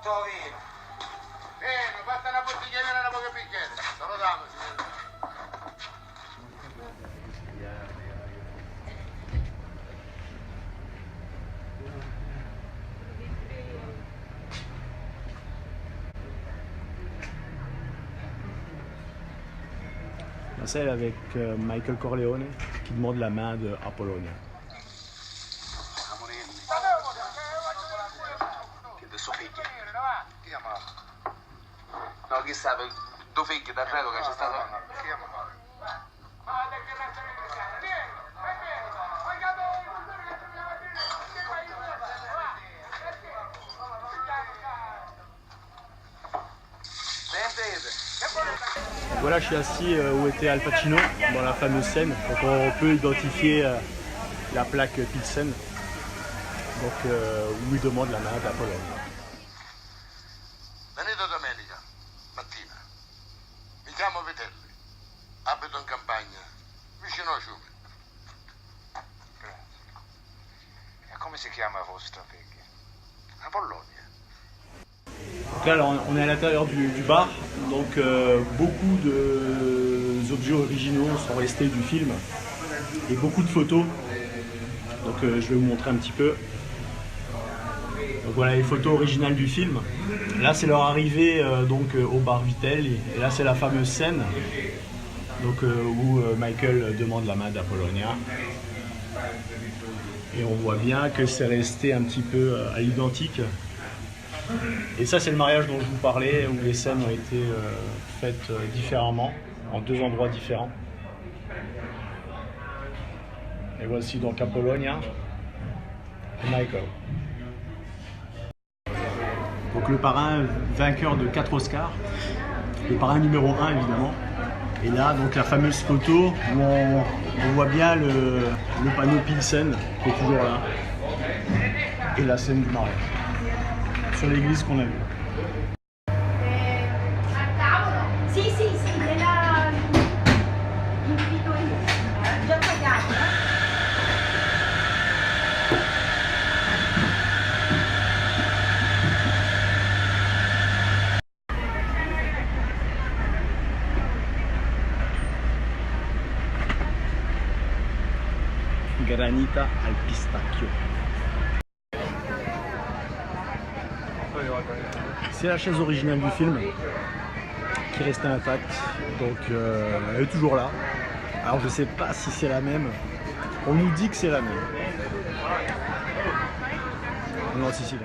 sto vino. Bene, fatta una bottiglia e una poca picchietta. Te lo damo, signore. La scène avec Michael Corleone qui demande la main de Apollonia. Chiede suo figlio. No, chi sta? Tuo figlio da Alfredo che c'è stato? Voilà, je suis assis où était Al Pacino dans la fameuse scène. Donc on peut identifier la plaque Pilsen, donc où il demande la main d'Apollonia. Venite domenica mattina. Mi chiamo Vitelli. Abito in campagna, vicino a Ciumi. Grazie. E come si chiama vostro figlio? Apollonia. Donc là, alors, on est à l'intérieur du bar, donc beaucoup d'objets originaux sont restés du film et beaucoup de photos. Donc je vais vous montrer un petit peu. Donc voilà les photos originales du film. Là c'est leur arrivée donc au bar Vitelli et là c'est la fameuse scène donc où Michael demande la main d'Apollonia. Et on voit bien que c'est resté un petit peu à l'identique. Et ça c'est le mariage dont je vous parlais, où les scènes ont été faites différemment, en deux endroits différents. Et voici donc Apollonia et Michael. Donc le parrain vainqueur de 4 Oscars, le parrain numéro 1 évidemment. Et là donc la fameuse photo où on voit bien le panneau Pilsen qui est toujours là. Et la scène du mariage. Sur l'église qu'on a vue. Sì, sì, sì, gliela invito io. Già pagato, Granita al pistacchio. C'est la chaise originale du film qui restait intacte, donc elle est toujours là. Alors je sais pas si c'est la même, on nous dit que c'est la même. Non, si, si.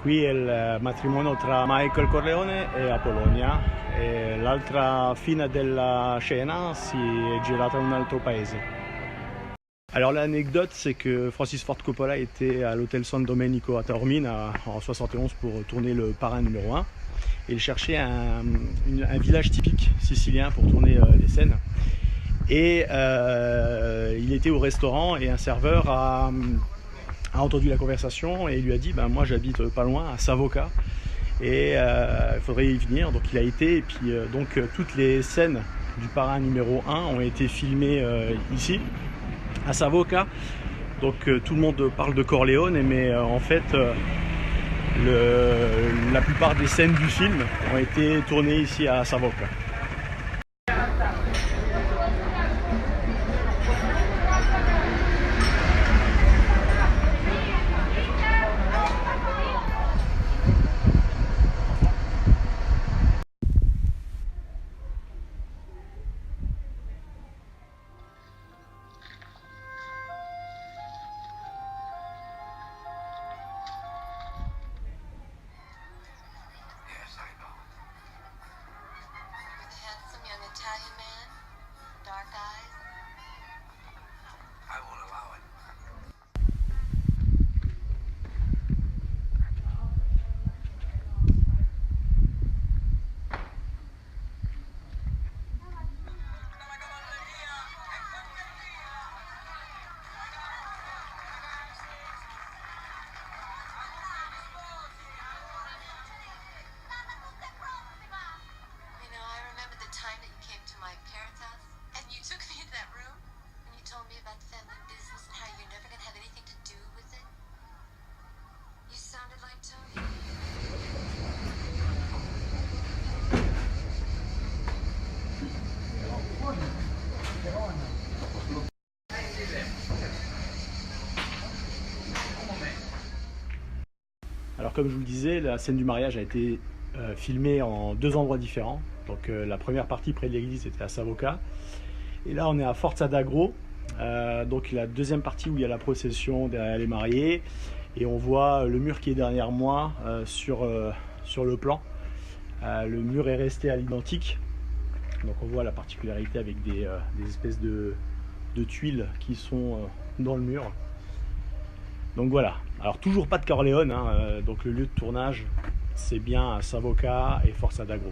Qui è il matrimonio tra Michael Corleone e Apollonia e l'altra fine della scena si è girata in un altro paese. Alors l'anecdote c'est que Francis Ford Coppola était à l'hôtel San Domenico à Taormina en 71 pour tourner le parrain numéro 1 et il cherchait un village typique sicilien pour tourner les scènes et il était au restaurant et un serveur a entendu la conversation et il lui a dit moi j'habite pas loin à Savoca et il faudrait y venir, donc il a été et puis donc toutes les scènes du parrain numéro 1 ont été filmées ici à Savoca, donc tout le monde parle de Corleone mais en fait la plupart des scènes du film ont été tournées ici à Savoca. Alors comme je vous le disais, la scène du mariage a été filmée en 2 endroits différents. Donc la première partie près de l'église était à Savoca. Et là on est à Forza d'Agro. Donc la deuxième partie où il y a la procession derrière les mariés. Et on voit le mur qui est derrière moi sur le plan. Le mur est resté à l'identique. Donc on voit la particularité avec des espèces de tuiles qui sont dans le mur. Donc voilà, alors toujours pas de Corleone, hein, donc le lieu de tournage c'est bien à Savoca et Forza d'Agro.